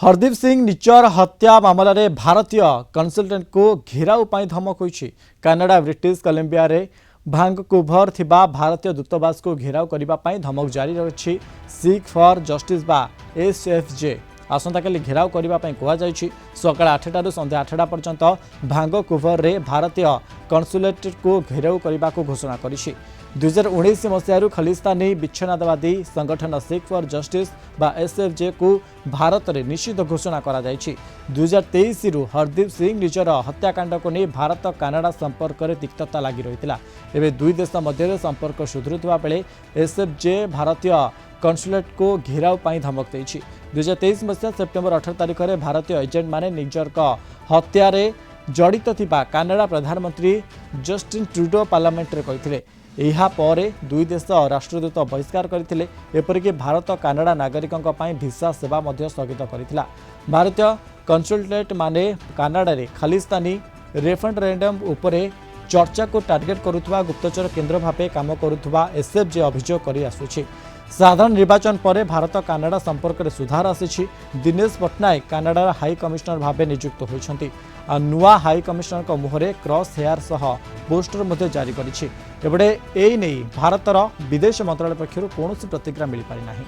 हरदीप सिंह निचर हत्या मामला रे भारतीय कन्सल्टेंट को घेराव पाई धमक होइछि। कनाडा ब्रिटिश कोलंबिया रे भांकूवर थिबा भारतीय दूतावास को घेराव करिबा पाई धमक जारी रहिछि। सिख फॉर जस्टिस बा एसएफजे आसंता काली घेराव करिबा पाई कुआ जाइछि। सकाळ 8 रु संध्या 8 पर्यंत भांकूवर रे भारतीय कन्सुलेट को घेराव करिबा को घोषणा करिछि। 2019 मसीह खलिस्तानी विच्छिन्नतावादी संगठन सिख फॉर जस्टिस बा एसएफजे को भारत में निषिद्ध घोषणा करा जाइछि। 2023 रु हरदीप सिंह निजर हत्याकांड को नहीं भारत कनाडा संपर्क में तिक्तता लगी रही। एवं दुई देश मध्य संपर्क सुधरुवा बेले एसएफजे भारतीय कन्सुलेट को घेराव पाई धमक देइछि। 2023 मसीहा सेप्टेम्बर 18 तारिख में भारतीय एजेंट माने निजर हत्यार जड़ित थिबा कनाडा प्रधानमंत्री जस्टिन ट्रुडो पार्लियामेंट रे कहिथिले। एहा परे दुई देश राष्ट्रदूत बहिष्कार करथिले। एपरिक भारत कनाडा नागरिकों पाई भिसा सेवा मध्य स्थगित करथिला। भारतीय कन्सल्टेंट माने कनाडा रे खालिस्तानी रेफरेंडम उपरे चर्चा को टार्गेट करुवा गुप्तचर केन्द्र भावे काम करुवा एसएफजे अभियोग कर आसुछि। साधारण निर्वाचन पर भारत कनाडा संपर्क में सुधार आसी। दिनेश पट्टनायक कनाडार हाई कमिशनर भाव नियुक्त होती। नुआ हाई कमिशनर मुहरे क्रॉस हेयर सह पोस्टर मध्य जारी करिछि। एबडे एई नै भारतर विदेश मंत्रालय पक्षरु कौनसी प्रतिक्रिया मिल पारि नाही।